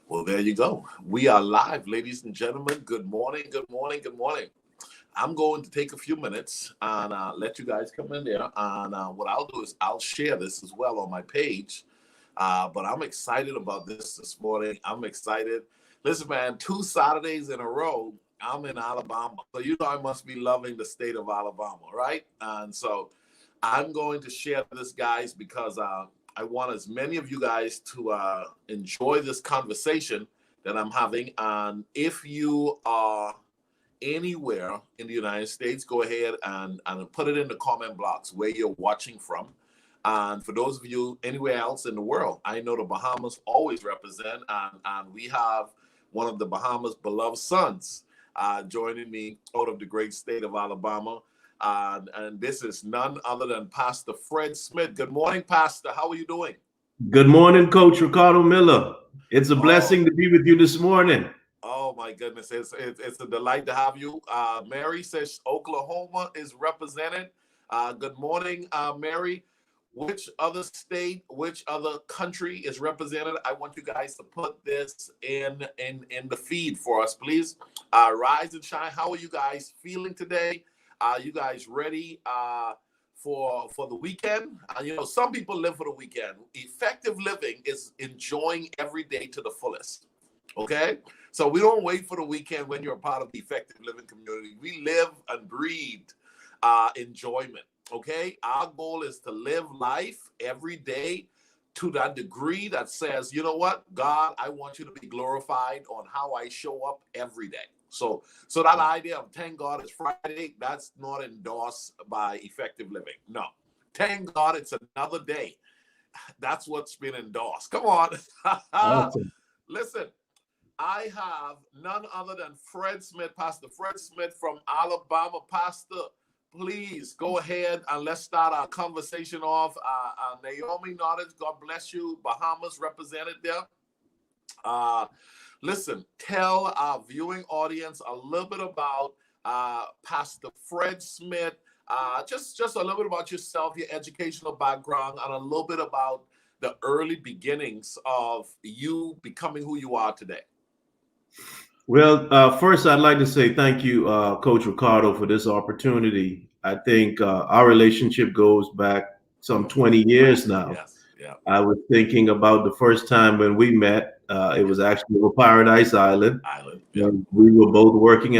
Well, there you go. We are live, ladies and gentlemen. Good morning, good morning, good morning. I'm going to take a few minutes and let you guys come in there. And what I'll do is I'll share this as well on my page. But I'm excited about this morning. I'm excited. Listen, man, 2 Saturdays in a row, I'm in Alabama. So you know I must be loving the state of Alabama, right? And so I'm going to share this, guys, because I want as many of you guys to enjoy this conversation that I'm having. And if you are anywhere in the United States, go ahead and put it in the comment box where you're watching from. And for those of you anywhere else in the world, I know the Bahamas always represent, and we have one of the Bahamas' beloved sons joining me out of the great state of Alabama. And this is none other than Pastor Fred Smith. Good morning, Pastor. How are you doing? Good morning, Coach Ricardo Miller. It's a Oh, blessing to be with you this morning. oh my goodness. It's a delight to have you. Mary says Oklahoma is represented. Good morning, Mary. Which other state, which other country is represented? I want you guys to put this in the feed for us, please. Rise and shine. How are you guys feeling today? Are you guys ready for the weekend? You know, some people live for the weekend. Effective living is enjoying every day to the fullest. Okay, so we don't wait for the weekend when you're a part of the effective living community. We live and breathe enjoyment. Okay, our goal is to live life every day to that degree that says, you know what, God, I want you to be glorified on how I show up every day. So that idea of thank God it's Friday, that's not endorsed by effective living. No, thank God it's another day. That's what's been endorsed. Come on. Awesome. Listen, I have none other than Fred Smith, Pastor Fred Smith from Alabama. Pastor, please go ahead and let's start our conversation off. Naomi nodded, God bless you. Bahamas represented there. Listen, tell our viewing audience a little bit about Pastor Fred Smith. Just a little bit about yourself, your educational background, and a little bit about the early beginnings of you becoming who you are today. Well, first, I'd like to say thank you, Coach Ricardo, for this opportunity. I think our relationship goes back some 20 years now. Yes, yeah. I was thinking about the first time when we met. It was actually over Paradise Island. Yeah. We were both working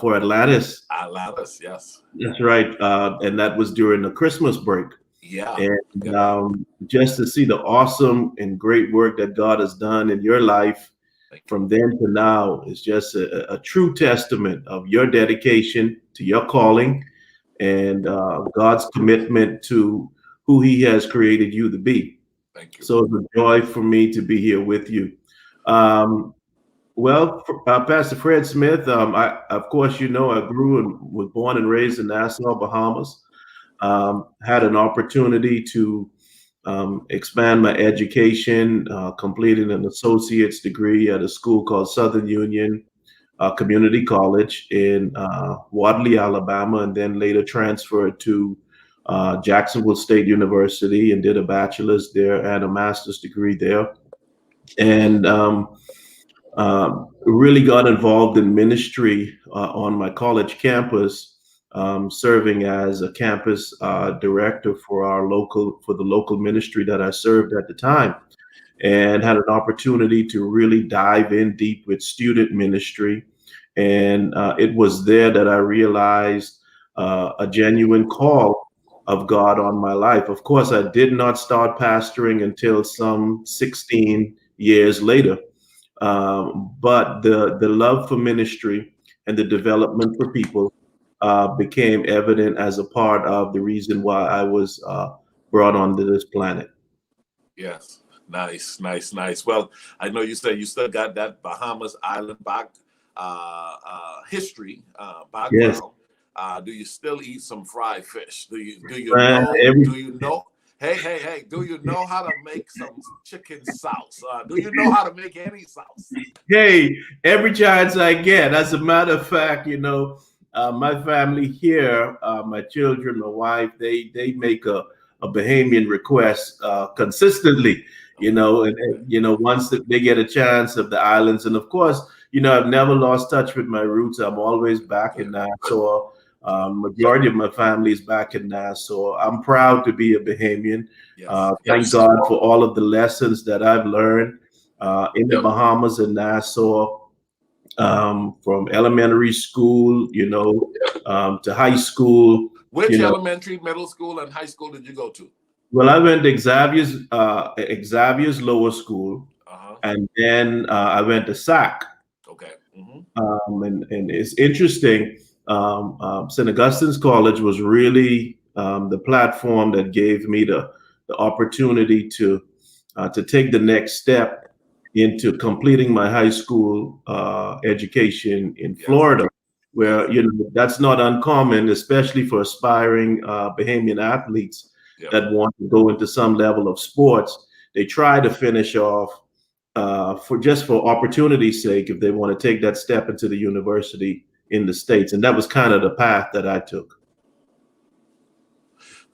for Atlantis. Atlantis, yes. That's right. And that was during the Christmas break. Yeah. And just to see the awesome and great work that God has done in your life from then to now is just a true testament of your dedication to your calling and God's commitment to who He has created you to be. Thank you. So it's a joy for me to be here with you. Pastor Fred Smith, of course, you know, I grew and was born and raised in Nassau, Bahamas. Had an opportunity to expand my education, completed an associate's degree at a school called Southern Union Community College in Wadley, Alabama, and then later transferred to Jacksonville State University and did a bachelor's there and a master's degree there. And really got involved in ministry on my college campus, serving as a campus director for the local ministry that I served at the time, and had an opportunity to really dive in deep with student ministry. And it was there that I realized a genuine call of God on my life. Of course, I did not start pastoring until some 16 years later. But the love for ministry and the development for people became evident as a part of the reason why I was brought onto this planet. Yes. Nice. Well, I know you said you still got that Bahamas island back history background. Yes. Do you still eat some fried fish? Do you Man, know? Hey, do you know how to make some chicken sauce? Do you know how to make any sauce? Hey, every chance I get. As a matter of fact, you know, my family here, my children, my wife, they make a Bahamian request consistently. you know, and once they get a chance of the islands, and of course, I've never lost touch with my roots. I'm always back Good, in good. Nassau. Majority of my family is back in Nassau. I'm proud to be a Bahamian. Yes, Thank yes. God for all of the lessons that I've learned in the Yep. Bahamas and Nassau, from elementary school, to high school. Which You know, elementary, middle school, and high school did you go to? well, I went to Xavier's lower school, Uh-huh. and then I went to SAC. Okay. Mm-hmm. And it's interesting. St. Augustine's College was really the platform that gave me the opportunity to take the next step into completing my high school education in Yes. Florida, Yes. where that's not uncommon, especially for aspiring Bahamian athletes Yep. that want to go into some level of sports. They try to finish off for opportunity's sake if they want to take that step into the university in the States, and that was kind of the path that I took.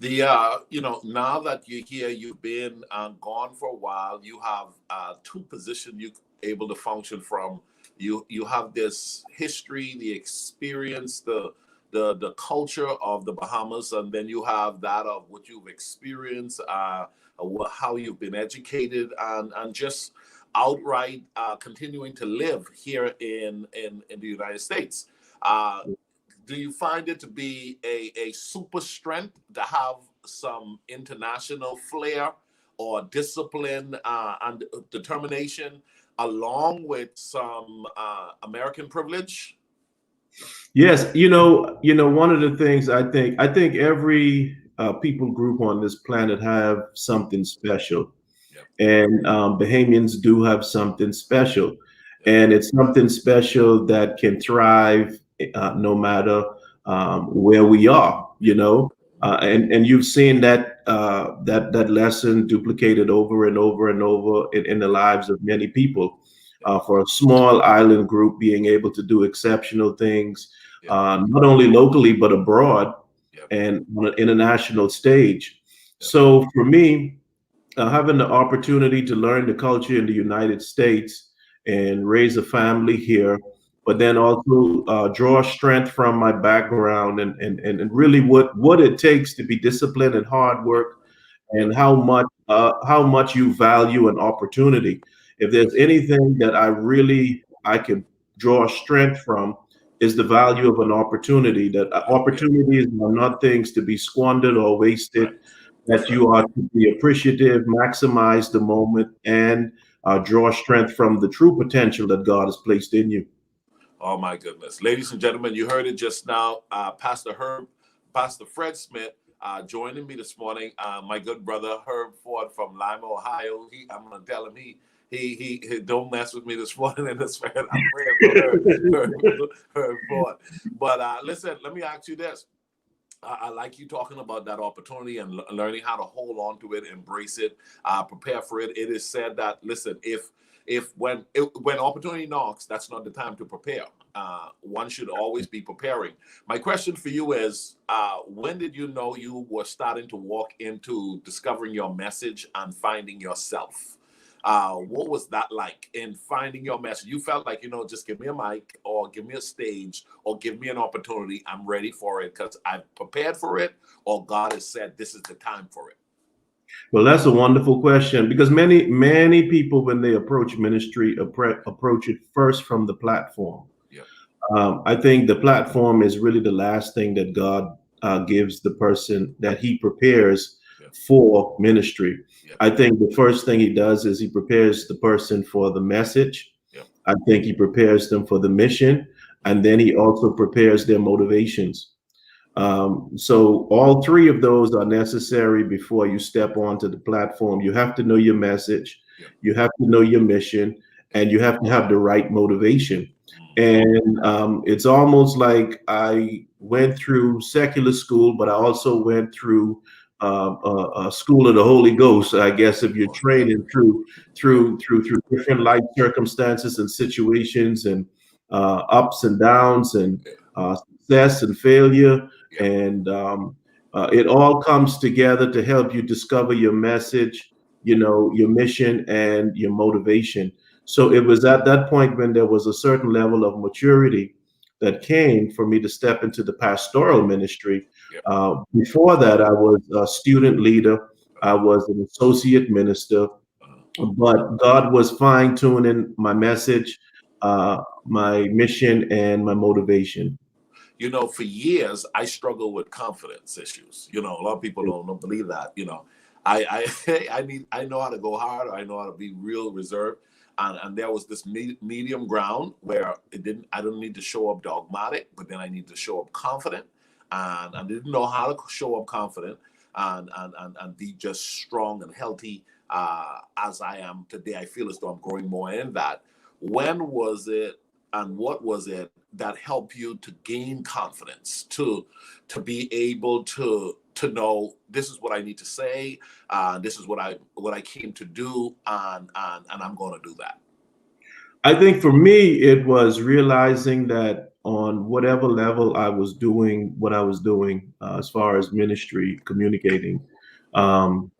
Now that you're here, you've been gone for a while. You have two positions you able to function from. You have this history, the experience, the culture of the Bahamas, and then you have that of what you've experienced, how you've been educated, and just outright continuing to live here in the United States. Uh, do you find it to be a super strength to have some international flair or discipline and determination along with some American privilege? Yes, one of the things I think every people group on this planet have something special, Yep, and Bahamians do have something special, yep, and it's something special that can thrive no matter where we are. yep. And you've seen that lesson duplicated over and over and over in the lives of many people. Yep, For a small island group being able to do exceptional things, yep, not only locally but abroad yep, and on an international stage. yep, So for me, having the opportunity to learn the culture in the United States and raise a family here, but yep, then also draw strength from my background and really what it takes to be disciplined and hard yep, work, yep, and how much you value an opportunity. If yep, there's anything that I can draw strength from, is the value of an opportunity. That yep. opportunities are not things to be squandered or wasted. Right. That's That right. you are to be appreciative, maximize the moment, and draw strength from the true potential that God has placed in you. Oh my goodness. Ladies and gentlemen, you heard it just now. Pastor Fred Smith joining me this morning. My good brother Herb Ford from Lima, Ohio. I'm gonna tell him he don't mess with me this morning in this man. I'm praying for Herb Ford. But listen, let me ask you this. I like you talking about that opportunity and learning how to hold on to it, embrace it, prepare for it. It is said that listen, if when opportunity knocks, that's not the time to prepare. One should always be preparing. My question for you is, when did you know you were starting to walk into discovering your message and finding yourself? What was that like in finding your message? You felt like, just give me a mic or give me a stage or give me an opportunity. I'm ready for it because I've prepared for it, or God has said this is the time for it. Well, that's a wonderful question, because many people, when they approach ministry, approach it first from the platform. Yeah, I think the platform is really the last thing that God gives the person that He prepares yeah, for ministry. yeah, I think the first thing He does is He prepares the person for the message. yeah, I think He prepares them for the mission, and then He also prepares their motivations. So all three of those are necessary before you step onto the platform. You have to know your message, yeah, you have to know your mission, and you have to have the right motivation. mm, And it's almost like I went through secular school, but I also went through a school of the Holy Ghost. I guess if you're oh, yeah, training through yeah, through through through different life circumstances and situations, and ups and downs, and yeah, success and failure, yeah, and it all comes together to help you discover your message your mission and your motivation. So it was at that point when there was a certain level of maturity that came for me to step into the pastoral ministry. Yep. Before that, I was a student leader. I was an associate minister, but God was fine tuning my message, my mission, and my motivation. For years I struggled with confidence issues. A lot of people don't believe that. I know how to go hard. I know how to be real reserved. And there was this medium ground where I don't need to show up dogmatic, but then I need to show up confident. And I didn't know how to show up confident and be just strong and healthy as I am today. I feel as though I'm growing more in that. When was it and what was it that helped you to gain confidence, to be able to know this is what I need to say, this is what I came to do, and I'm going to do that? I think for me, it was realizing that on whatever level I was doing what I was doing, as far as ministry, communicating, um,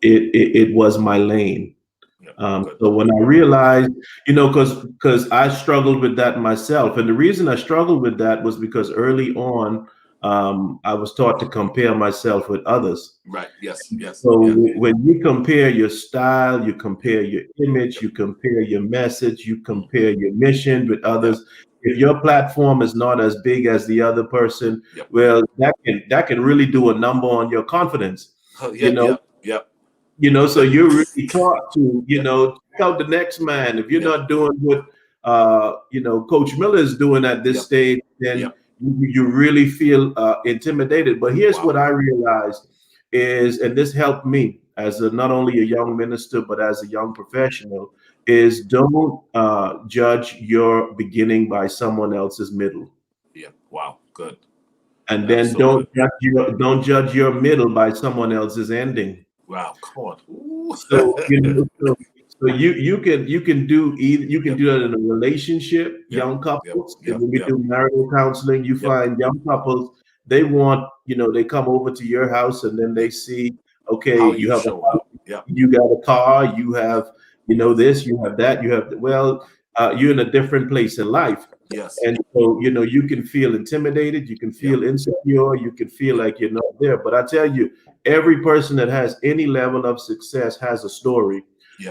it was my lane. Yeah, So when I realized, because I struggled with that myself, and the reason I struggled with that was because early on, I was taught to compare myself with others. right. Yes. So Yeah. when you compare your style, you compare your image, you compare your message, you compare your mission with others. If your platform is not as big as the other person, Yep. well, that can really do a number on your confidence. You know, Yep. so you're really taught to, check out the next man. If you're Yep. not doing what, Coach Miller is doing at this Yep. stage, then Yep. you really feel intimidated. But here's Wow. what I realized is, and this helped me as not only a young minister, but as a young professional, is don't judge your beginning by someone else's middle. Yeah. Wow. Good. And That is then so good. don't judge your middle by someone else's ending. Wow. Come on. Ooh. So you can do either. You can Yep. do that in a relationship, Yep. young Yep. couples. And Yep. when we Yep. do marital counseling, you Yep. find young couples, they want, they come over to your house and then they Yep. see, okay, How you you have a showing house, up? Yep. you got a car, you have, this, you have that, you have, well, you're in a different place in life. Yes. And so, you can feel intimidated, you can Yep. feel insecure, you can feel Yep. like you're not there. But I tell you, every person that has any level of success has a story.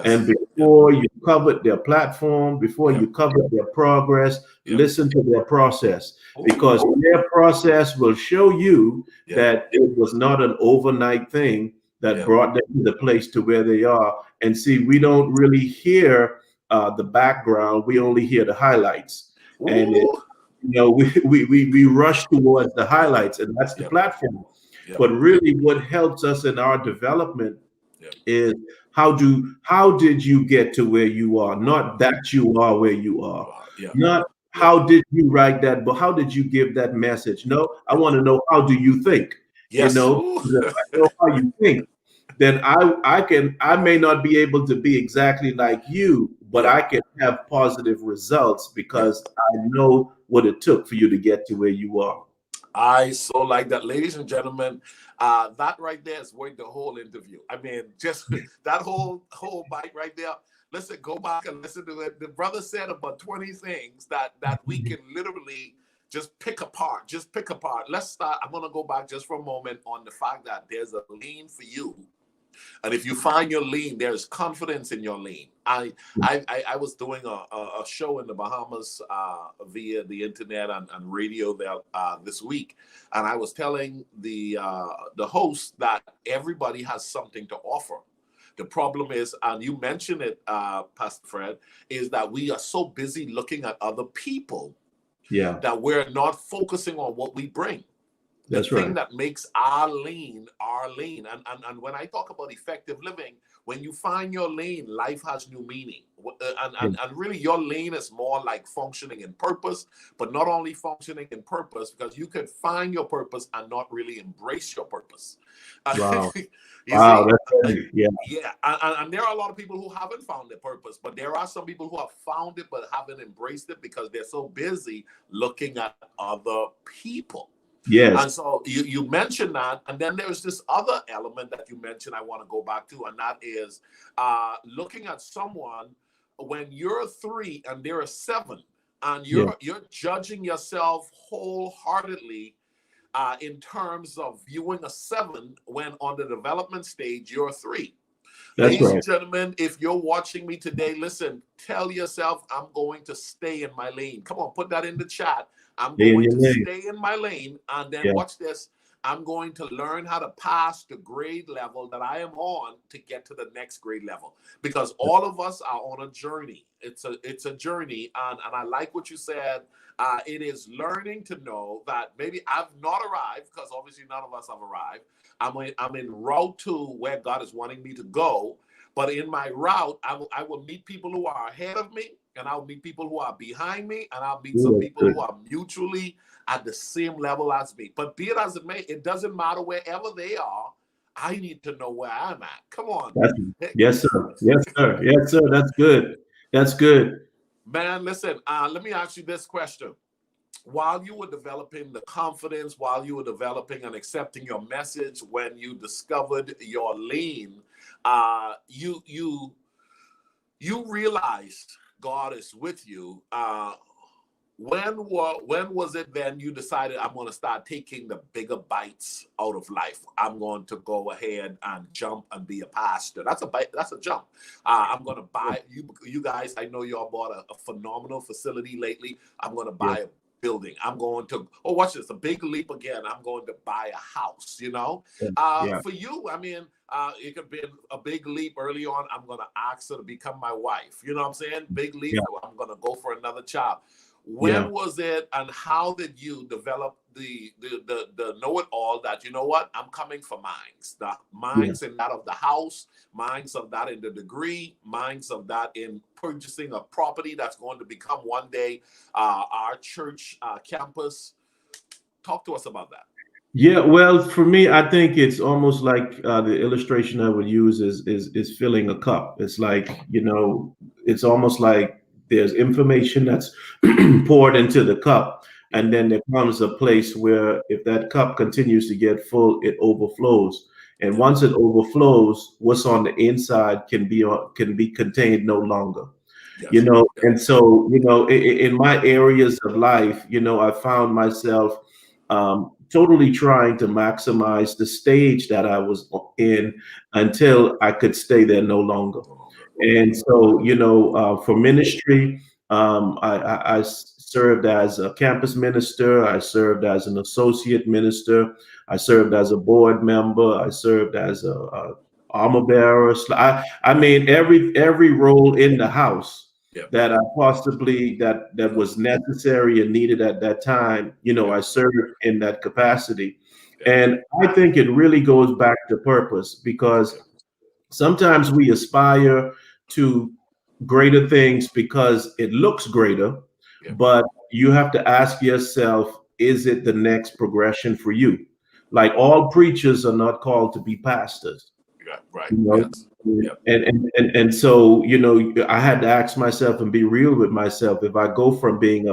And Yes. Yep. before you covet their platform, before Yep. you covet their progress, Yep. listen to their process, because Ooh. their process will show you Yep. that it was not an overnight thing that Yep. brought them to the place to where they are. And see, we don't really hear the background; we only hear the highlights. And Ooh. we rush towards the Yep. highlights, and that's the Yep. platform. Yep. But really, what helps us in our development Yep. is how did you get to where you are? Not that you are where you are. Yep. Not Yep. how did you write that, but how did you give that message? No, I Yep. want to know, how do you think? Yes. Ooh. Because if I know how you think, then I may not be able to be exactly like you, but Yep. I can have positive results Yep. because I know what it took for you to get to where you are. I so like that, ladies and gentlemen. That right there is worth the whole interview. I mean, just that whole bite right there. Listen, go back and listen to it. The brother said about 20 things that we can literally just pick apart. Just pick apart. Let's start. I'm gonna go back just for a moment on the fact that there's a lane for you. And if you find your lane, there's confidence in your lane. I was doing a show in the Bahamas via the internet and radio there this week, and I was telling the host that everybody has something to offer. The problem is, and you mentioned it, Pastor Fred, is that we are so busy looking at other people Yeah, that we're not focusing on what we bring, the that's thing right. that makes our lane our lane. And when I talk about effective living, when you find your lane, life has new meaning. Yeah. And really your lane is more like functioning in purpose, but not only functioning in purpose, because you could find your purpose and not really embrace your purpose. Wow. You Wow, see, that's heavy. Yeah. yeah, and there are a lot of people who haven't found their purpose, but there are some people who have found it but haven't embraced it because they're so busy looking at other people. Yes. And so you mentioned that, and then there's this other element that you mentioned I want to go back to, and that is looking at someone when you're 3 and they're a 7, and Yeah. you're judging yourself wholeheartedly in terms of viewing a 7 when on the development stage you're 3. That's Ladies and right. gentlemen, if you're watching me today, listen, tell yourself, I'm going to stay in my lane. Come on, put that in the chat. I'm Stay in going your to lane. stay in my lane. And then Yeah. watch this. I'm going to learn how to pass the grade level that I am on to get to the next grade level. Because all of us are on a journey. It's a journey. And I like what you said. It is learning to know that maybe I've not arrived, because obviously none of us have arrived. I'm in route to where God is wanting me to go. But in my route, I will meet people who are ahead of me, and I'll meet people who are behind me, and I'll meet some Good. people who are mutually at the same level as me. But be it as it may, it doesn't matter wherever they are. I need to know where I'm at. Come on. That's, yes, sir. Yes, sir. Yes, sir. That's good. That's good. Man, listen, let me ask you this question. While you were developing the confidence, while you were developing and accepting your message, when you discovered your lane, you realized God is with you. When was it then you decided, I'm going to start taking the bigger bites out of life? I'm going to go ahead and jump and be a pastor. That's a bite. That's a jump. I'm going to buy you. You guys, I know y'all bought a phenomenal facility lately. I'm going to Yeah. buy a building. I'm going to, oh, watch this, a big leap again. I'm going to buy a house. Yeah. Yeah. For you, I mean, it could be a big leap early on. I'm going to ask her to become my wife. You know what I'm saying? Big leap. Yeah. I'm going to go for another child. Yeah. When was it, and how did you develop the know-it-all that, you know what, I'm coming for mines, the Yeah. mines in that of the house, mines of that in the degree, mines of that in purchasing a property that's going to become one day our church campus? Talk to us about that. Yeah, well, for me, I think it's almost like the illustration I would use is filling a cup. It's like, it's almost like there's information that's poured into the cup, Yeah, and then there comes a place where if that cup continues to get full, it overflows. And yeah, once it overflows, what's on the inside can be contained no longer. yes, yeah, And so in my areas of life, I found myself totally trying to maximize the stage that I was in until I could stay there no longer. no longer. And so, for ministry, I served as a campus minister. I served as an associate minister. I served as a board member. I served as a armor bearer. I mean, every role in the house Yeah, that I possibly that yeah, was necessary and needed at that time. yeah, I served in that capacity, yeah, and I think it really goes back to purpose because yeah, sometimes we aspire to greater things because it looks greater, yeah, but you have to ask yourself, is it the next progression for you? Like all preachers are not called to be pastors, yeah, right, you know. yes, yeah, And so, I had to ask myself and be real with myself. If I go from being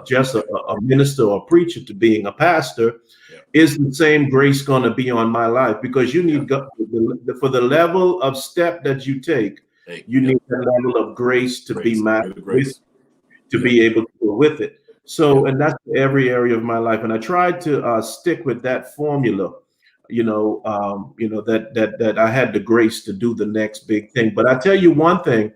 just yeah, a minister or preacher to being a pastor, yeah, is the same grace going to be on my life? Because you yeah, need for the level of step that you take, hey, you yeah, need a level of grace to be grace, met greater with, grace, to yeah, be able to go with it. yeah, So, and that's every area of my life. And I tried to stick with that formula, that I had the grace to do the next big thing. But I tell you one thing,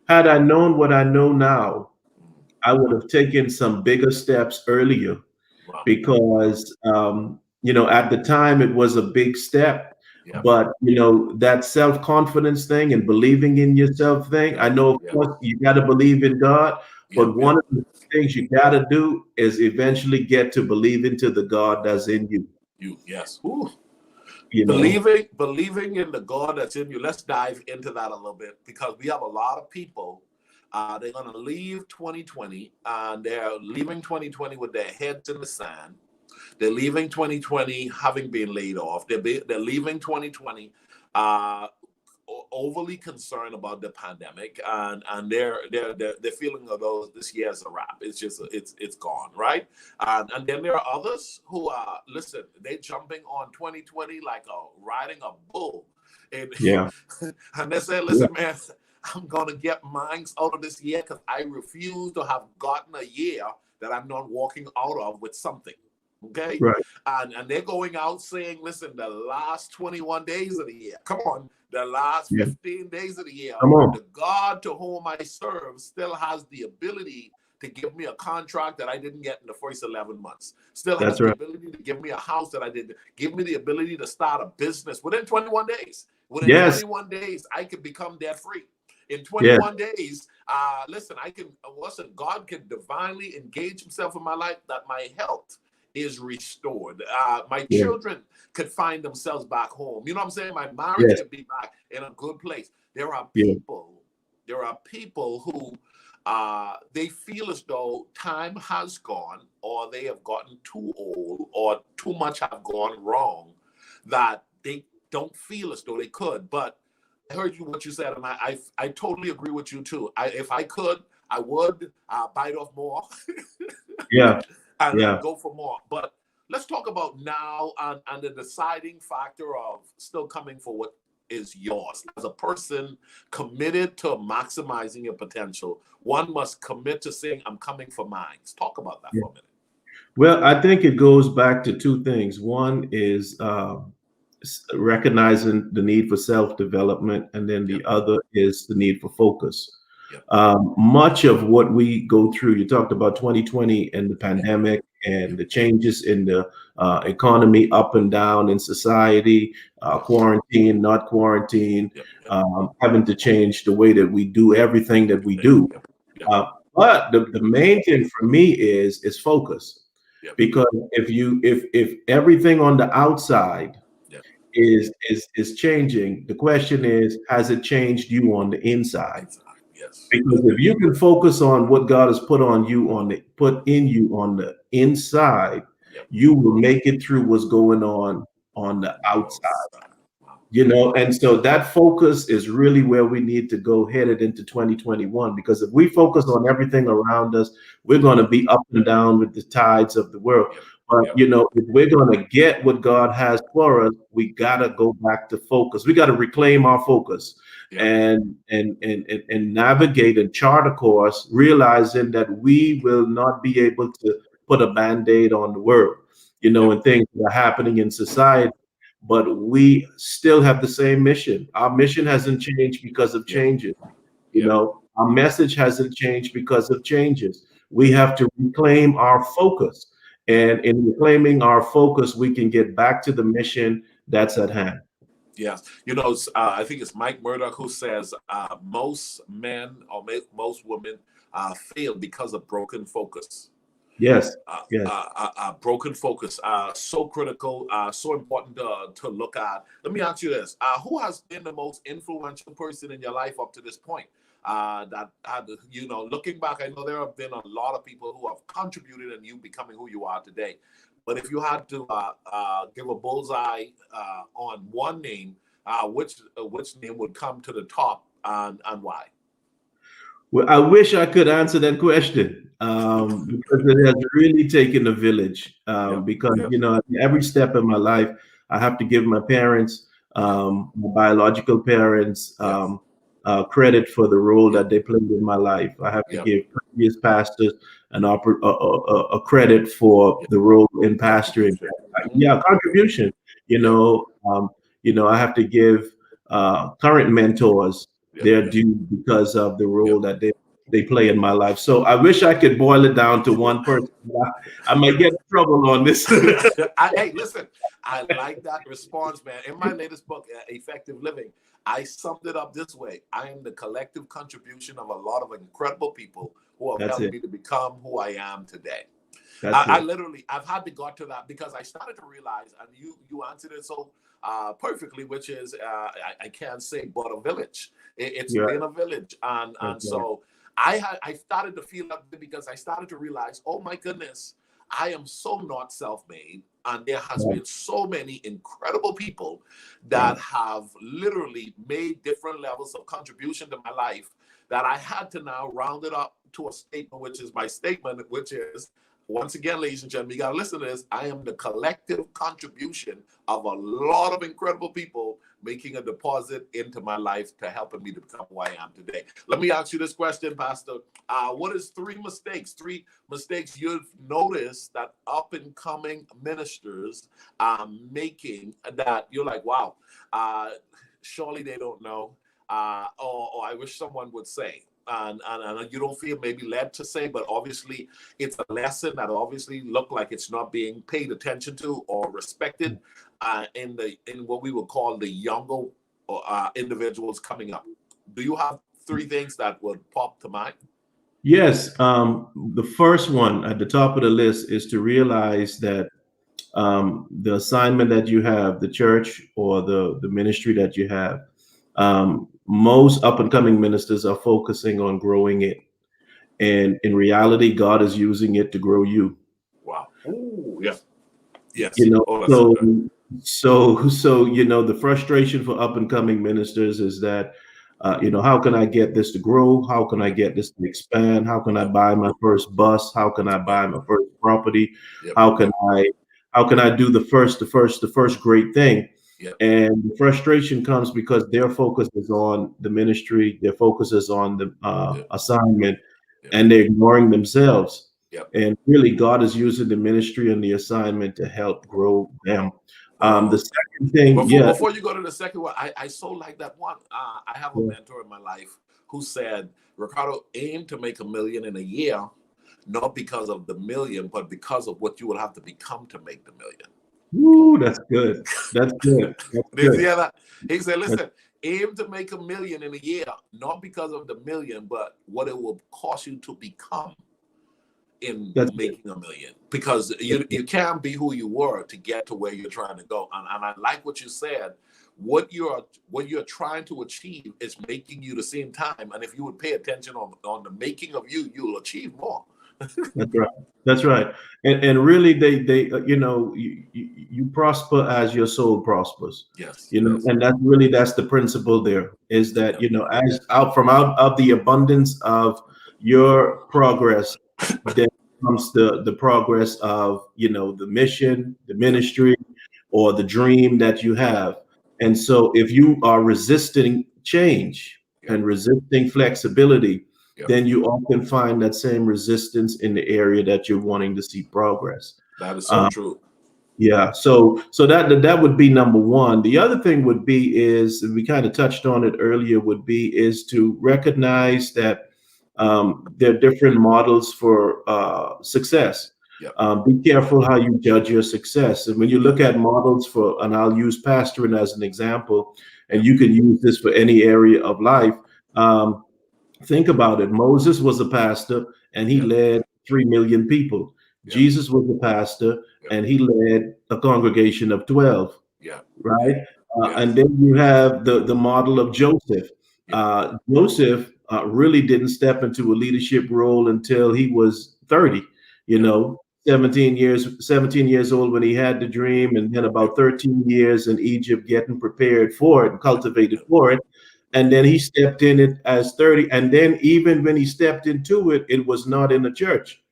had I known what I know now, mm, I would have taken some bigger steps earlier wow, because at the time it was a big step, yeah, but that self-confidence thing and believing in yourself thing, yeah, I know of yeah, course you got to believe in God, yeah, but yeah, one of the things you got to do is eventually get to believe into the God that's in you. you, yes. Ooh. you know Believing in the God that's in you. Let's dive into that a little bit, because we have a lot of people. They're going to leave 2020, and they're leaving 2020 with their heads in the sand. They're leaving 2020 having been laid off. They're leaving 2020 uh, overly concerned about the pandemic, and they're feeling of those this year's a wrap. It's just it's gone, right? And then there are others who are listen. They're jumping on 2020 like riding a bull, and Yeah. and they say, Yeah. listen, man, I'm gonna get mines out of this year because I refuse to have gotten a year that I'm not walking out of with something. Okay. Right. And they're going out saying, listen, the last 21 days of the year, come on, the last Yeah. 15 days of the year, Come on. the God to whom I serve still has the ability to give me a contract that I didn't get in the first 11 months. Still has That's the right. ability to give me a house that I didn't, give me the ability to start a business within 21 days. Within Yes. 21 days, I could become debt free. In Yes. 21 days, listen, God can divinely engage himself in my life that my health is restored. My Yeah. children could find themselves back home. You know what I'm saying? My marriage Yes. could be back in a good place. There are Yeah. people who they feel as though time has gone, or they have gotten too old, or too much have gone wrong, that they don't feel as though they could. But I heard what you said, and I totally agree with you too. If I could, I would bite off more Yeah. and Yeah. go for more. But let's talk about now and the deciding factor of still coming for what is yours. As a person committed to maximizing your potential, one must commit to saying, I'm coming for mine. Let's talk about that Yeah. for a minute. Well, I think it goes back to two things. One is recognizing the need for self-development, and then Yep. the other is the need for focus. Yep. Much of what we go through, you talked about 2020 and the Yep. pandemic and Yep. the changes in the economy up and down in society, Yep. quarantine, not quarantine, Yep. Yep. having to change the way that we do everything that we do. Yep. Yep. Uh, but the main thing for me is focus, Yep. because if everything on the outside Yep. is changing, the question is, has it changed you on the inside? Inside. Yes. Because if you can focus on what God has put in you on the inside, Yep. you will make it through what's going on the outside. Wow. And so that focus is really where we need to go headed into 2021, because if we focus on everything around us, we're going to be up and down with the tides of the world. Yep. But, Yep. if we're going to get what God has for us, we got to go back to focus. We got to reclaim our focus Yep. and navigate and chart a course, realizing that we will not be able to put a Band-Aid on the world, Yep. and things that are happening in society. But we still have the same mission. Our mission hasn't changed because of Yep. changes. Yep. Our message hasn't changed because of changes. We have to reclaim our focus. And in reclaiming our focus, we can get back to the mission that's at hand. Yes. I think it's Mike Murdoch who says most men or most women fail because of broken focus. Yes. Yes. Broken focus, so critical, so important to look at. Let me ask you this: who has been the most influential person in your life up to this point? That had, looking back, I know there have been a lot of people who have contributed in you becoming who you are today. But if you had to give a bullseye on one name, which name would come to the top and why? Well, I wish I could answer that question, because it has really taken a village. Yep. Because Yep. every step in my life, I have to give my parents, my biological parents, Yes. credit for the role Yep. that they played in my life. I have to Yep. give previous pastors a credit for Yep. the role in pastoring. Contribution. Yeah, contribution. Yep. I have to give current mentors Yep. their due because of the role that they play in my life. So I wish I could boil it down to one person. I might get in trouble on this. Hey, listen, I like that response, man. In my latest book, Effective Living, I summed it up this way: I am the collective contribution of a lot of incredible people who have That's helped it. me to become who I am today. That's I it. literally, I've had to got to that because I started to realize, and you answered it so perfectly, which is I can't say but a village. It's Yeah. been a village, and That's right. so I started to feel that because I started to realize, oh my goodness, I am so not self-made, and there has been so many incredible people that have literally made different levels of contribution to my life that I had to now round it up to a statement, which is my statement, which is, once again, ladies and gentlemen, you got to listen to this. I am the collective contribution of a lot of incredible people making a deposit into my life to helping me to become who I am today. Let me ask you this question, Pastor. What is three mistakes you've noticed that up and coming ministers are making that you're like, wow, surely they don't know, or I wish someone would say? And you don't feel maybe led to say, but obviously it's a lesson that obviously look like it's not being paid attention to or respected in what we would call the younger individuals coming up. Do you have three things that would pop to mind? Yes. The first one at the top of the list is to realize that the assignment that you have, the church or the ministry that you have, most up and coming ministers are focusing on growing it. And in reality, God is using it to grow you. Wow. Ooh, yes. Yes. You know, Oh, that's so good. so the frustration for up and coming ministers is that how can I get this to grow? How can I get this to expand? How can I buy my first bus? How can I buy my first property? Yep. How can I do the first great thing? Yep. And the frustration comes because their focus is on the ministry, their focus is on the assignment, and they're ignoring themselves. Yep. And really, God is using the ministry and the assignment to help grow them. The second thing, before you go to the second one, I so like that one. I have a mentor in my life who said, Ricardo, aim to make $1 million in a year, not because of the million, but because of what you will have to become to make the $1 million. Ooh, that's good. That's good. That's Did you good. hear that? He said, listen, aim to make $1 million in a year, not because of the million, but what it will cost you to become in making $1 million, because you can't be who you were to get to where you're trying to go. And I like what you said. What you're trying to achieve is making you the same time. And if you would pay attention on the making of you, you'll achieve more. That's right. That's right. And really, they you prosper as your soul prospers. Yes. And that's the principle there, is that as out of the abundance of your progress, then comes the progress of the mission, the ministry, or the dream that you have. And so if you are resisting change and resisting flexibility, then you often find that same resistance in the area that you're wanting to see progress. That is so true. Yeah. So that would be number one. The other thing would be is, and we kind of touched on it earlier, is to recognize that there are different models for success. Be careful how you judge your success. And when you look at models and I'll use pastoring as an example, and you can use this for any area of life. Think about it. Moses was a pastor and he led 3 million people. Jesus was a pastor and he led a congregation of 12. Right. And then you have the model of Joseph. Joseph really didn't step into a leadership role until he was 30, 17 years old when he had the dream, and then about 13 years in Egypt getting prepared for it and cultivated for it. And then he stepped in it as 30. And then even when he stepped into it, it was not in the church.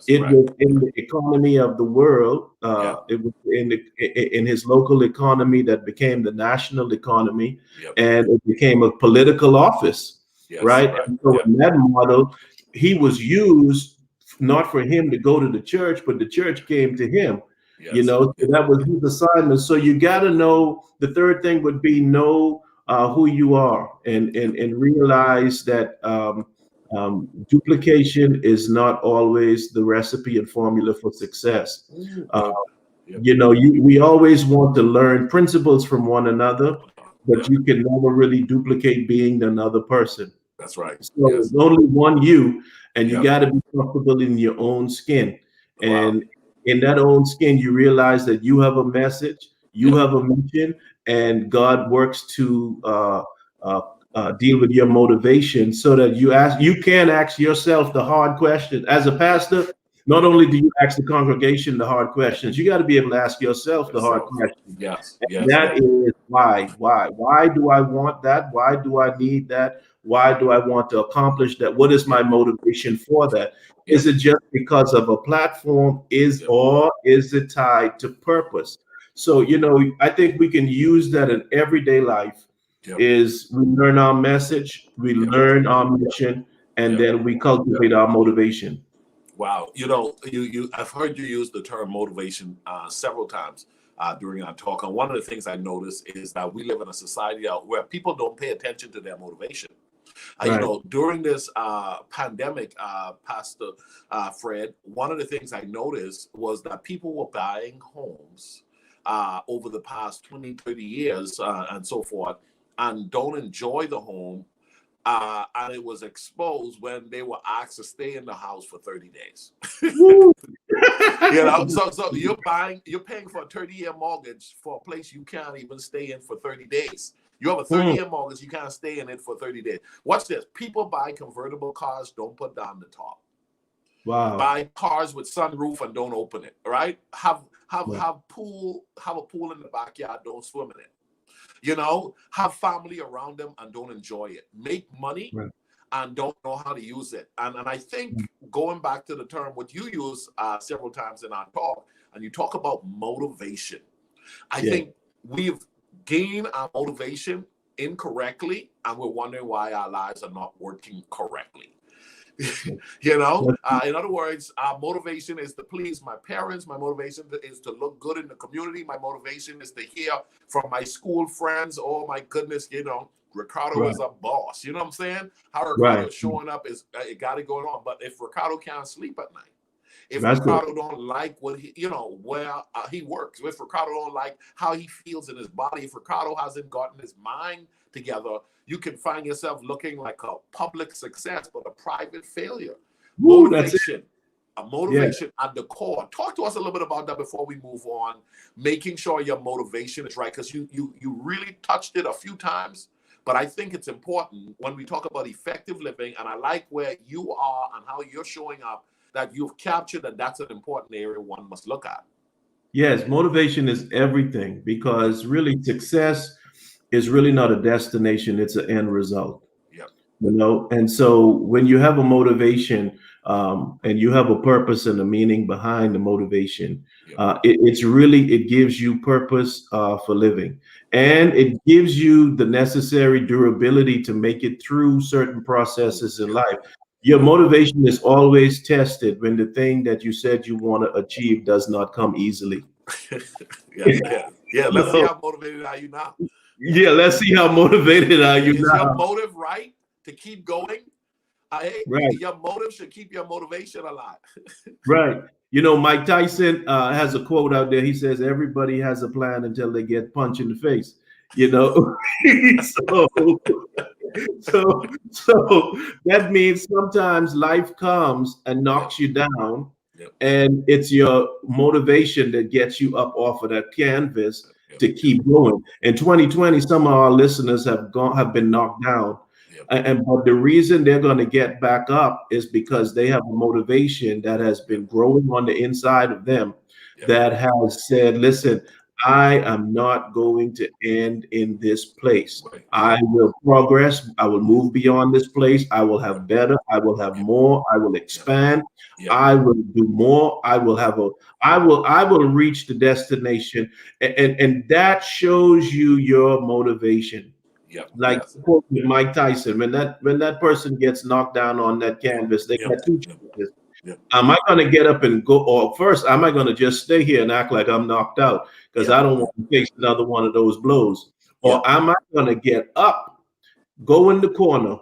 It was in the economy of the world. It was in his local economy that became the national economy, and it became a political office, right? And so in that model, he was used not for him to go to the church, but the church came to him. So that was his assignment. So you got to know. The third thing would be know who you are, and realize that duplication is not always the recipe and formula for success. We always want to learn principles from one another, but you can never really duplicate being another person. That's right. So there's only one you, and you got to be comfortable in your own skin. And in that own skin, you realize that you have a message, you have a mission, and God works to deal with your motivation, so that you can ask yourself the hard question. As a pastor, not only do you ask the congregation the hard questions, you got to be able to ask yourself the hard Yourself. questions. Yes, And yes, that yes. is why do I want that? Why do I need that? Why do I want to accomplish that? What is Yep, my motivation for that? yep, Is it just because of a platform? yep, Or is it tied to purpose? So, I think we can use that in everyday life. yep, Is we learn our message, we yep, learn our mission, and yep. then we cultivate our motivation. Wow. I've heard you use the term motivation several times during our talk. And one of the things I noticed is that we live in a society out where people don't pay attention to their motivation. Right. During this pandemic, Pastor Fred, one of the things I noticed was that people were buying homes over the past 20, 30 years and so forth, and don't enjoy the home. And it was exposed when they were asked to stay in the house for 30 days. Woo. So you're paying for a 30-year mortgage for a place you can't even stay in for 30 days. You have a Mm, 30-year mortgage, you can't stay in it for 30 days. Watch this. People buy convertible cars, don't put down the top. wow. Buy cars with sunroof and don't open it, right? Right. Have a pool in the backyard, don't swim in it. Have family around them and don't enjoy it. Make money Right. and don't know how to use it. And I think going back to the term, what you use several times in our talk, and you talk about motivation. I Yeah. think we've gained our motivation incorrectly, and we're wondering why our lives are not working correctly. In other words, our motivation is to please my parents. My motivation is to look good in the community. My motivation is to hear from my school friends. Oh my goodness, Ricardo Right. is a boss. You know what I'm saying? How Right. Ricardo showing up is it got it going on. But if Ricardo can't sleep at night, if That's it. Ricardo don't like what where he works, if Ricardo don't like how he feels in his body, if Ricardo hasn't gotten his mind together, you can find yourself looking like a public success but a private failure. Woo, that's it. A Yeah. motivation at the core. Talk to us a little bit about that before we move on. Making sure your motivation is right, because you really touched it a few times. But I think it's important when we talk about effective living, and I like where you are and how you're showing up, that you've captured that that's an important area one must look at. Yes, motivation is everything because really success is really not a destination, it's an end result. Yep. And so when you have a motivation, and you have a purpose and a meaning behind the motivation, Yep. it gives you purpose for living, and it gives you the necessary durability to make it through certain processes in Yep. life. Your motivation is always tested when the thing that you said you want to achieve does not come easily. Yeah. Let's see how motivated are you now. Yeah, let's see how motivated are you Is your now. motive right to keep going? Right, Your motive should keep your motivation alive. right. Mike Tyson has a quote out there. He says, "Everybody has a plan until they get punched in the face." You know, so so that means sometimes life comes and Yep. knocks you down, Yep. and it's your motivation that gets you up off of that canvas Yep. to keep going. In 2020, some of our listeners have been knocked down, Yep. but the reason they're going to get back up is because they have a motivation that has been growing on the inside of them, Yep. that has said, "Listen, I am not going to end in this place. Right. I will progress. I will move beyond this place. I will have better. I will have more. I will expand. Yep. I will do more. I will reach the destination." And that shows you your motivation. Yep. Like Yes. the quote with Mike Tyson, when that person gets knocked down on that canvas, they Yep. got two Yep. choices. Yep. Am I going to get up and go, or first, am I going to just stay here and act like I'm knocked out because Yep. I don't want to face another one of those blows? Or Yep. am I going to get up, go in the corner,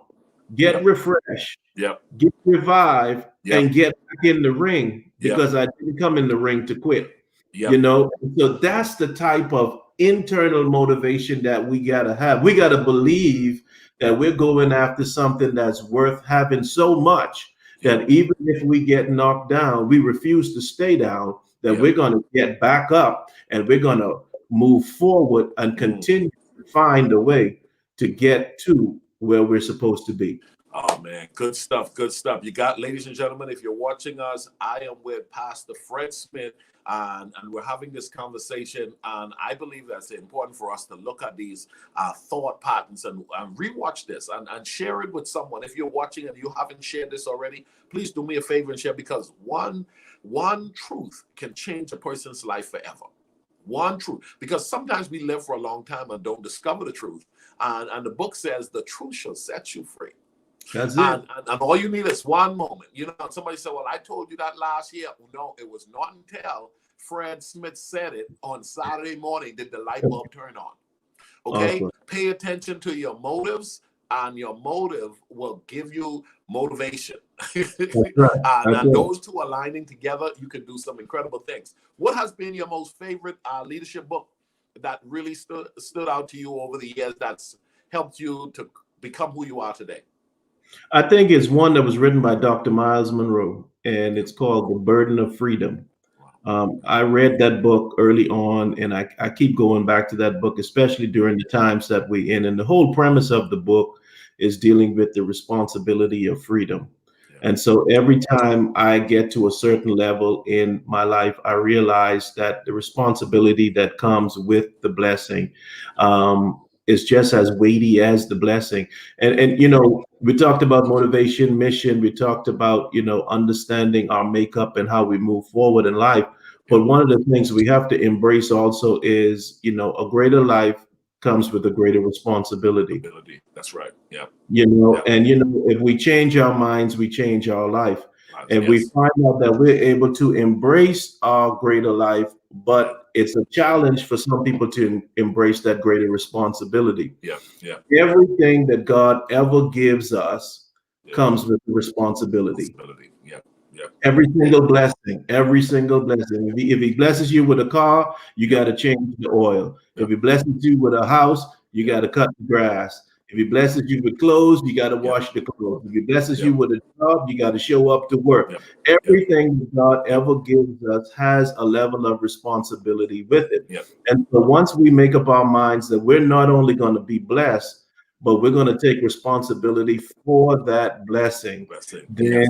get Yep. refreshed, Yep. get revived, Yep. and get back in the ring Yep. because I didn't come in the ring to quit? Yep. So that's the type of internal motivation that we got to have. We got to believe that we're going after something that's worth having so much that even if we get knocked down, we refuse to stay down, that Yep. we're going to get back up and we're going to move forward and continue to find a way to get to where we're supposed to be. Oh man, good stuff, good stuff. You got, ladies and gentlemen, if you're watching us, I am with Pastor Fred Smith, and we're having this conversation. And I believe that's important for us to look at these thought patterns and rewatch this and share it with someone. If you're watching and you haven't shared this already, please do me a favor and share, because one truth can change a person's life forever. One truth, because sometimes we live for a long time and don't discover the truth. And the book says the truth shall set you free. That's it. And all you need is one moment. You know, somebody said, well, I told you that last year. No, it was not until Fred Smith said it on Saturday morning did the light bulb turn on. Okay? Awesome. Pay attention to your motives, and your motive will give you motivation. That's right. And those two aligning together, you can do some incredible things. What has been your most favorite leadership book that really stood out to you over the years, that's helped you to become who you are today? I think it's one that was written by Dr. Miles Monroe, and it's called The Burden of Freedom. I read that book early on, and I keep going back to that book, especially during the times that we're in. And the whole premise of the book is dealing with the responsibility of freedom. And so every time I get to a certain level in my life, I realize that the responsibility that comes with the blessing is just as weighty as the blessing. And you know, we talked about motivation, mission. We talked about, you know, understanding our makeup and how we move forward in life. But one of the things we have to embrace also is, you know, a greater life comes with a greater responsibility. That's right. Yeah. You know, and you know, if we change our minds, we change our life. And we find out that we're able to embrace our greater life, but it's a challenge for some people to embrace that greater responsibility. Everything that God ever gives us comes with responsibility. Every single blessing, every single blessing. If he blesses you with a car, you got to change the oil. If he blesses you with a house, you got to cut the grass. If he blesses you with clothes, you got to wash the clothes. If he blesses you with a job, you got to show up to work. Everything that God ever gives us has a level of responsibility with it. And so once we make up our minds that we're not only going to be blessed, but we're going to take responsibility for that blessing, then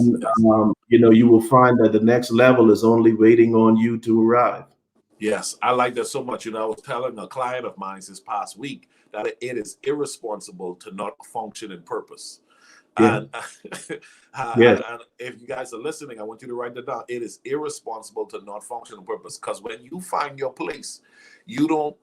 you know, you will find that the next level is only waiting on you to arrive. Yes, I like that so much. You know, I was telling a client of mine this past week that it is irresponsible to not function in purpose. And, and if you guys are listening, I want you to write that down. It is irresponsible to not function in purpose, because when you find your place, you don't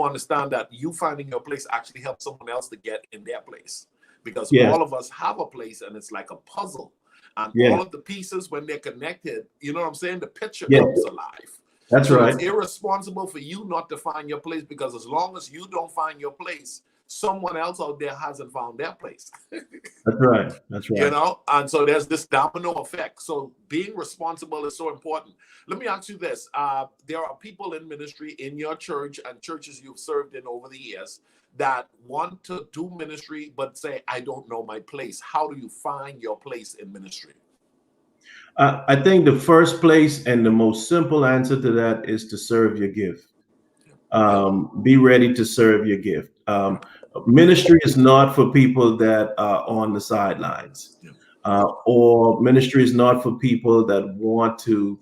understand that you finding your place actually helps someone else to get in their place, because all of us have a place, and it's like a puzzle, and all of the pieces, when they're connected, you know what I'm saying, the picture comes alive. That's right. It's irresponsible for you not to find your place, because as long as you don't find your place, someone else out there hasn't found their place. That's right. That's right. You know, and so there's this domino effect. So being responsible is so important. Let me ask you this. There are people in ministry in your church and churches you've served in over the years that want to do ministry, but say, I don't know my place. How do you find your place in ministry? I think the first place and the most simple answer to that is to serve your gift. Be ready to serve your gift. Ministry is not for people that are on the sidelines, or ministry is not for people that want to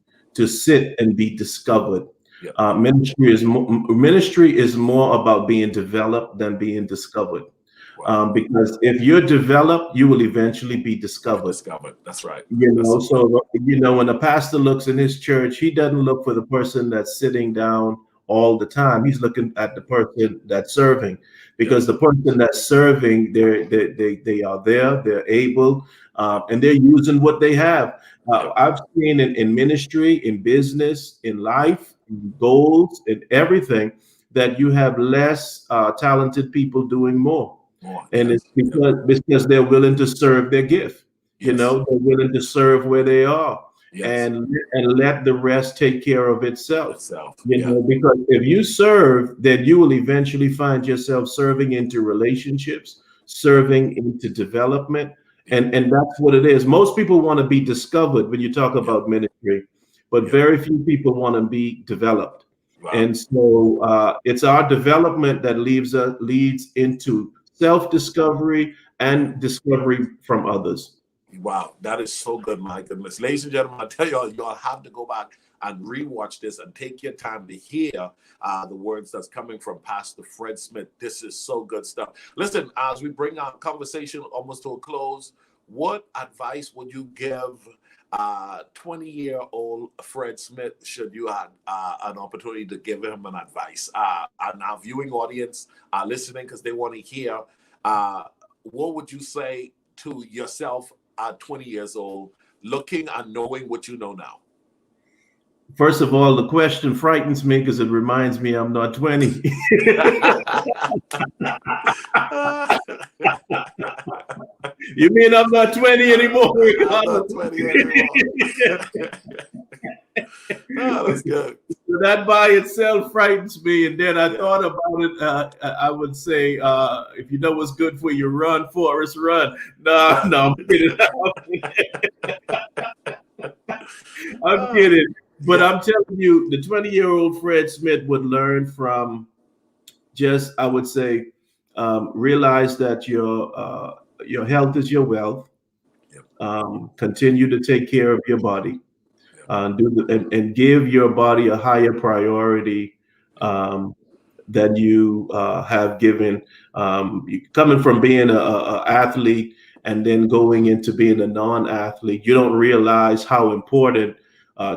sit and be discovered. Ministry is more about being developed than being discovered. Because if you're developed, you will eventually be discovered. That's right. You know, so you know, when a pastor looks in his church, he doesn't look for the person that's sitting down all the time. He's looking at the person that's serving, because the person that's serving, they are there, they're able, and they're using what they have. I've seen in ministry, in business, in life, in goals, in everything, that you have less talented people doing more. And it's because they're willing to serve their gift. You know, they're willing to serve where they are, and let the rest take care of itself. You know, because if you serve, then you will eventually find yourself serving into relationships, serving into development, and that's what it is. Most people want to be discovered when you talk about ministry, but very few people want to be developed. And so it's our development that leads into self-discovery and discovery from others. Wow, that is so good, my goodness. Ladies and gentlemen, I tell y'all have to go back and rewatch this and take your time to hear the words that's coming from Pastor Fred Smith. This is so good stuff. Listen, as we bring our conversation almost to a close, what advice would you give 20-year-old Fred Smith should you have an opportunity to give him an advice? And our viewing audience are listening because they want to hear. What would you say to yourself at 20 years old, looking and knowing what you know now? First of all, the question frightens me because it reminds me I'm not 20. You mean I'm not 20 anymore? I'm not 20 anymore. Oh, that's good. So that by itself frightens me. And then I thought about it. I would say, if you know what's good for you, run, Forrest, run. No, I'm kidding. I'm kidding. But I'm telling you, the 20-year-old Fred Smith would learn from just, I would say, realize that your health is your wealth. Continue to take care of your body. And give your body a higher priority than you have given. Coming from being a athlete and then going into being a non-athlete, you don't realize how important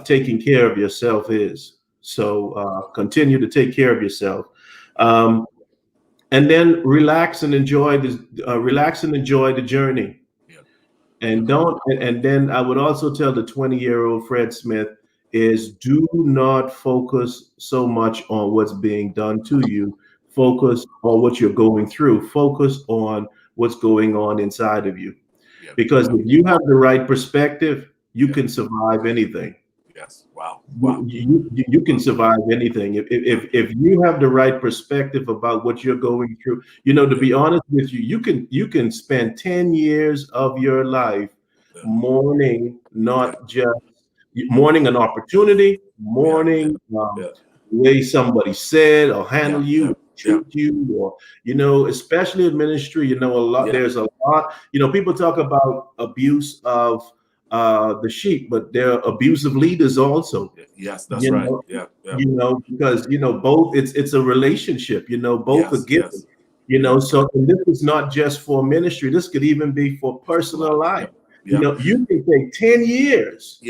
taking care of yourself is. So continue to take care of yourself, and then relax and enjoy this. Relax and enjoy the journey. And then I would also tell the 20-year-old Fred Smith is do not focus so much on what's being done to you. Focus on what you're going through. Focus on what's going on inside of you. Because if you have the right perspective, you can survive anything. Yes. Wow. You can survive anything if you have the right perspective about what you're going through. To be honest with you, you can spend 10 years of your life mourning, not just mourning an opportunity, mourning the way somebody said or handled you, treat you, or especially in ministry. A lot. There's a lot. People talk about abuse of the sheep, but they're abusive leaders also. Yes, that's right. Because both it's a relationship. Both are given. So and this is not just for ministry. This could even be for personal life. You can take 10 years.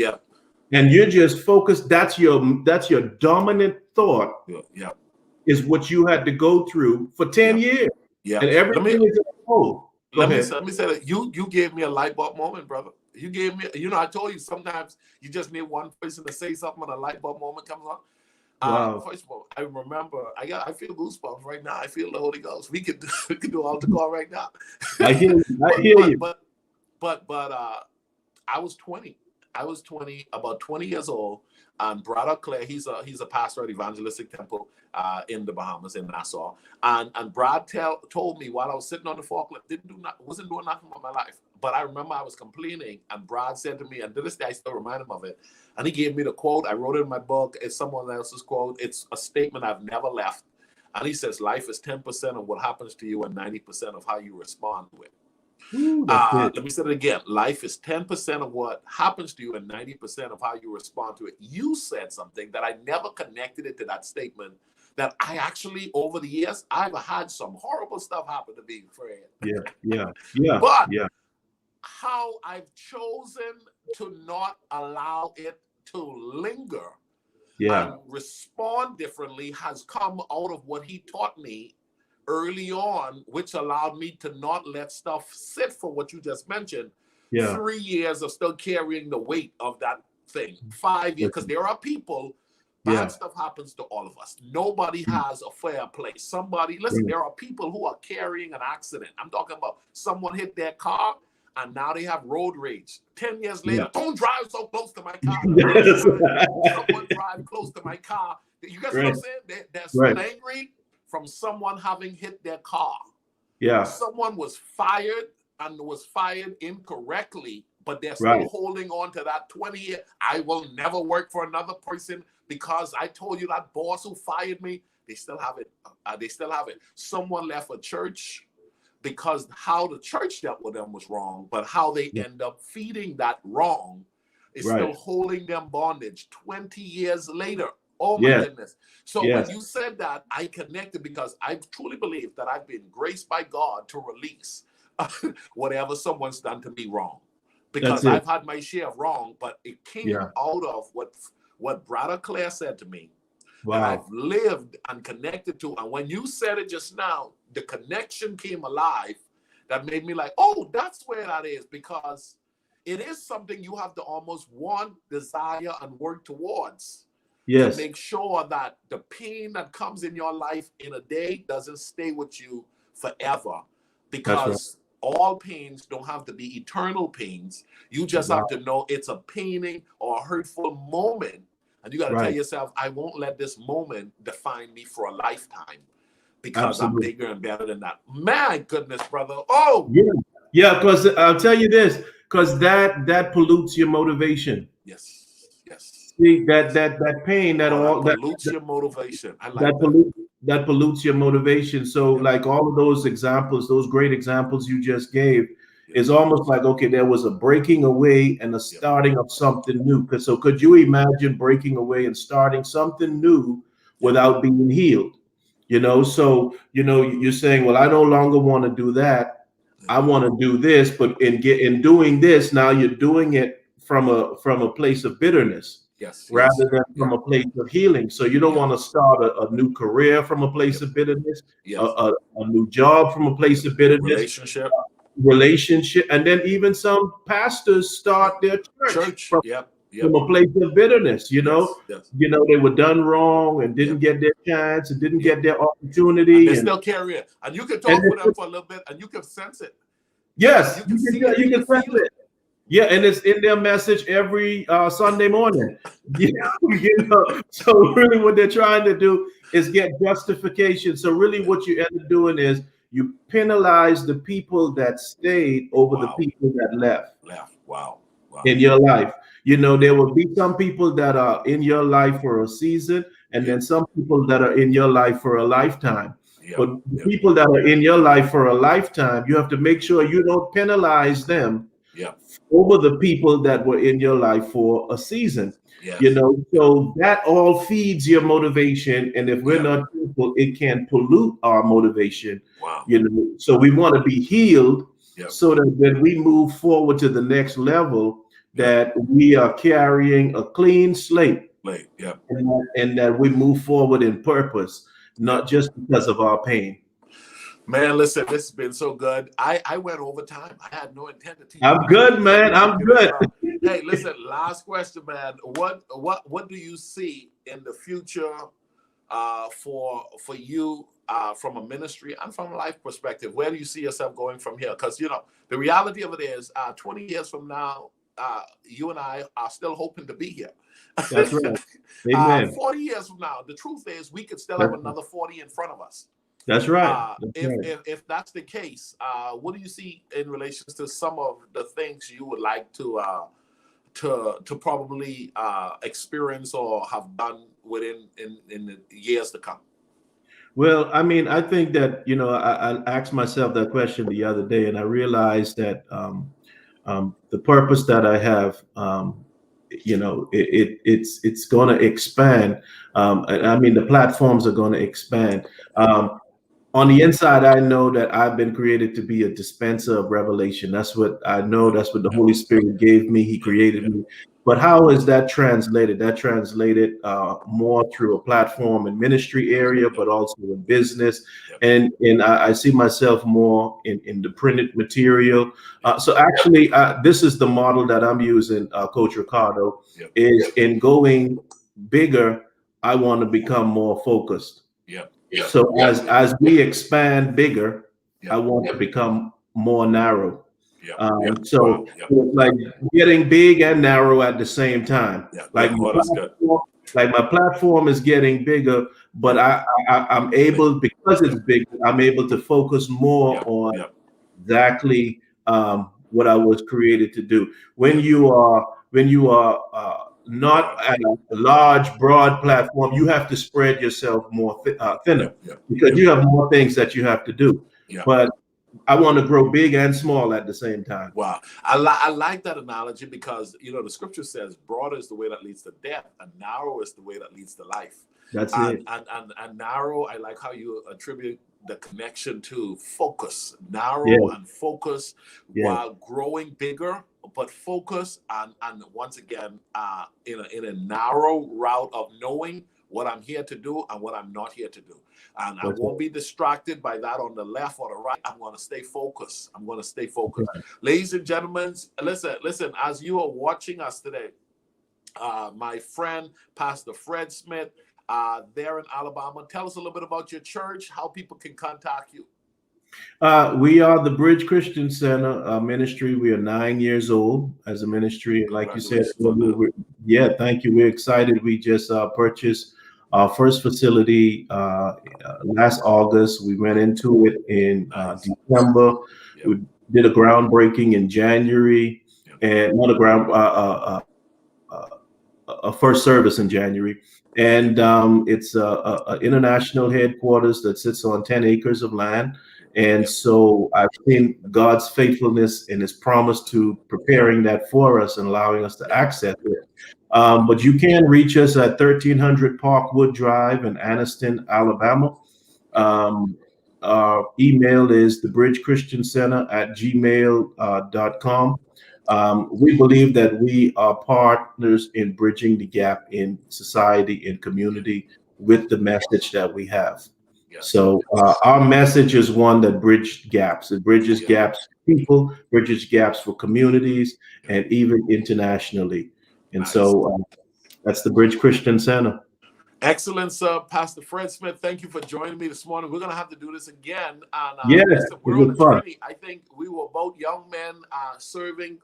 And you're just focused. That's your dominant thought. Is what you had to go through for 10 years. And everything is a whole. Let me say that you gave me a light bulb moment, brother. You gave me, I told you sometimes you just need one person to say something and a light bulb moment comes on. Wow. First of all, I remember I feel goosebumps right now. I feel the Holy Ghost. We could do all the call right now. I hear you. But I was 20. About 20 years old. And Brother Clay, he's a pastor at Evangelistic Temple in the Bahamas, in Nassau. And Brad told me while I was sitting on the forklift, wasn't doing nothing with my life. But I remember I was complaining, and Brad said to me, and to this day I still remind him of it. And he gave me the quote. I wrote it in my book. It's someone else's quote. It's a statement I've never left. And he says, life is 10% of what happens to you and 90% of how you respond to it. Let me say it again. Life is 10% of what happens to you and 90% of how you respond to it. You said something that I never connected it to that statement, that I actually, over the years, I've had some horrible stuff happen to me, Fred. But how I've chosen to not allow it to linger and respond differently has come out of what he taught me early on, which allowed me to not let stuff sit for what you just mentioned. 3 years of still carrying the weight of that thing. 5 years, because there are people, bad stuff happens to all of us. Nobody has a fair place. There are people who are carrying an accident. I'm talking about someone hit their car and now they have road rage. 10 years later, don't drive so close to my car. Someone drive close to my car. You guys know what I'm saying? They're so angry from someone having hit their car. Someone was fired and was fired incorrectly, but they're still holding on to that 20 year. I will never work for another person because I told you that boss who fired me, they still have it. Someone left a church because how the church dealt with them was wrong, but how they Yeah. end up feeding that wrong is still Right. holding them bondage 20 years later. Oh my Yes. goodness. So when Yes. you said that, I connected because I truly believe that I've been graced by God to release whatever someone's done to me wrong. That's Because it. I've had my share of wrong, but it came Yeah. out of what Brother Claire said to me that I've Wow. lived and connected to. And when you said it just now, the connection came alive that made me like, oh, that's where that is, because it is something you have to almost want, desire, and work towards to Yes. make sure that the pain that comes in your life in a day doesn't stay with you forever, That's right. because all pains don't have to be eternal pains. You just have Wow. to know it's a paining or a hurtful moment. And you got to tell Right. yourself, I won't let this moment define me for a lifetime, because I'm Absolutely. bigger and better than that. My goodness, brother. Oh, Yeah. Yeah. Because I'll tell you this, because that pollutes your motivation. yes, yes, See yes. that pain, that Oh, that all that pollutes your motivation. I that like that. pollutes that pollutes your motivation. So Yep, like all of those examples, those great examples you just gave, yep, is almost like, okay, there was a breaking away and a yep, starting of something new. Because so could you imagine breaking away and starting something new yep, without being healed? So you're saying, well, I no longer want to do that. yep. I want to do this, but in doing this, now you're doing it from a place of bitterness Yes, yes. rather than from Yep, a place of healing. So you don't yep, want to start a new career from a place yep, of bitterness, a, yes, a, a new job from a yep. place of bitterness, Relationship. relationship, and then even some pastors Yep. start their church Church. Yep, from yep. a place of bitterness. Yes, yes, They were done wrong and didn't yep, get their chance and didn't yep. get their And they opportunity, and still carry it. And you can and talk with them for a little bit and you can sense it. yes, You can see it. you You can can sense feel it. it. Yeah, and it's in their message every Sunday morning. So really what they're trying to do is get justification. So really Yeah. what you end up doing is you penalize the people that stayed over the Wow. people that left Laugh. Wow. Wow. in your life. There will be some people that are in your life for a season, and Yep. then some people that are in your life for a lifetime. Yep. But the Yep. people that are in your life for a lifetime, you have to make sure you don't penalize them Yep. over the people that were in your life for a season. Yes. Yep. So that all feeds your motivation. And if we're Yep. not careful, it can pollute our motivation. Wow. So we want to be healed Yep. so that when we move forward to the next level, Yep. that we are carrying a clean slate, Late. Yep. and that we move forward in purpose, Yep. not just because of our pain. Man, listen, this has been so good. I went over time. I had no intent to teach I'm this good, man. I'm good. Hey, listen, last question, man. What do you see in the future for you from a ministry and from a life perspective? Where do you see yourself going from here? Because the reality of it is 20 years from now, you and I are still hoping to be here. That's right. Amen. 40 years from now, the truth is we could still have That's, another 40 in front of us. that's right. That's right. If that's the case, what do you see in relation to some of the things you would like to probably experience or have done within in the years to come? Well, I mean, I think that, I asked myself that question the other day, and I realized that the purpose that I have, it's going to expand. I mean, the platforms are going to expand. On the inside, I know that I've been created to be a dispenser of revelation. That's what I know. Yep, That's what the yep, Holy Spirit gave me. He yep, created yep, me. But how is that translated? That translated more through a platform and ministry area, yep, but also in business. yep, And I see myself more in the printed material. yep, So actually, this is the model that I'm using, Coach Ricardo, yep, is in going bigger, I want to become more focused. yep, yep, So as we expand bigger, I yep, want to become more narrow. yep, yep. So Wow, yep, it's like getting big and narrow at the same time. yep, Like yep. my Oh, that's good. platform, like my platform is getting bigger, but Yep, I'm able, because it's yep, big, I'm able to focus more yep, on yep, exactly what I was created to do. When yep. you are not Broad. at a large, broad platform, you have to spread yourself more thinner, Yep, yep, because yep, you have more things that you have to do. yep, But I want to grow big and small at the same time. Wow. I like that analogy because, the scripture says broad is the way that leads to death and narrow is the way that leads to life. That's And, it. and narrow, I like how you attribute the connection to focus, Yeah. narrow and focus Yeah. while growing bigger, but focus and once again, in a narrow route of knowing what I'm here to do and what I'm not here to do. And I That's won't it. be distracted by that on the left or the right. I'm going to stay focused. I'm going to stay focused. Right. Ladies and gentlemen, listen, as you are watching us today, my friend, Pastor Fred Smith, there in Alabama, tell us a little bit about your church, how people can contact you. We are the Bridge Christian Center ministry. We are 9 years old as a ministry. And like you said, yeah, thank you. We're excited. We just purchased our first facility last August. We went into it in December. Yep. We did a groundbreaking in January, yep. And not a first service in January. And it's a international headquarters that sits on 10 acres of land. And yep. So I've seen God's faithfulness and his promise to preparing that for us and allowing us to access it. But you can reach us at 1300 Parkwood Drive in Anniston, Alabama. Our email is thebridgechristiancenter@gmail.com. We believe that we are partners in bridging the gap in society and community with the message that we have. So our message is one that bridges gaps. It bridges gaps for people, bridges gaps for communities, and even internationally. And so that's the Bridge Christian Center. Excellent, sir. Pastor Fred Smith, thank you for joining me this morning. We're going to have to do this again. And we're on a journey. I think we were both young men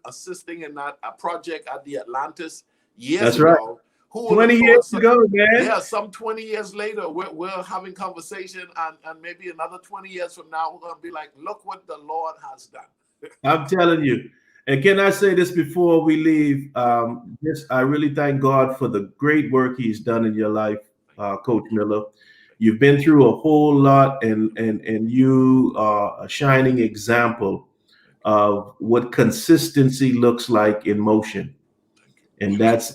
assisting in that project at the Atlantis years ago. Right. 20 years ago, man. Yeah, some 20 years later, we're having conversation, and maybe another 20 years from now, we're going to be like, look what the Lord has done. I'm telling you. And can I say this before we leave? I really thank God for the great work he's done in your life, Coach Miller. You've been through a whole lot, and you are a shining example of what consistency looks like in motion. And that's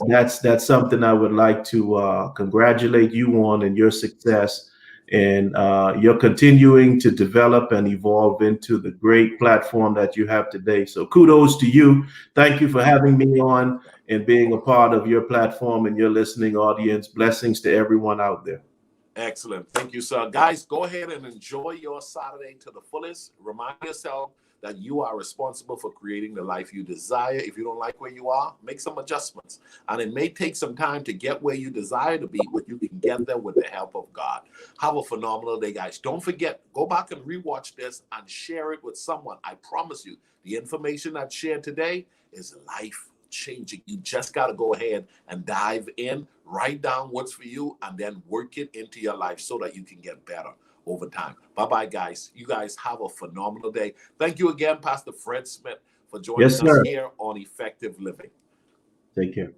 something I would like to congratulate you on and your success. And you're continuing to develop and evolve into the great platform that you have today. So kudos to you. Thank you for having me on and being a part of your platform and your listening audience. Blessings to everyone out there. Excellent. Thank you, sir. Guys, go ahead and enjoy your Saturday to the fullest. Remind yourself that you are responsible for creating the life you desire. If you don't like where you are, make some adjustments. And it may take some time to get where you desire to be, but you can get there with the help of God. Have a phenomenal day, guys. Don't forget, go back and rewatch this and share it with someone. I promise you, the information that's shared today is life-changing. You just got to go ahead and dive in, write down what's for you, and then work it into your life so that you can get better over time. Bye-bye, guys. You guys have a phenomenal day. Thank you again, Pastor Fred Smith, for joining us here on Effective Living. Take care.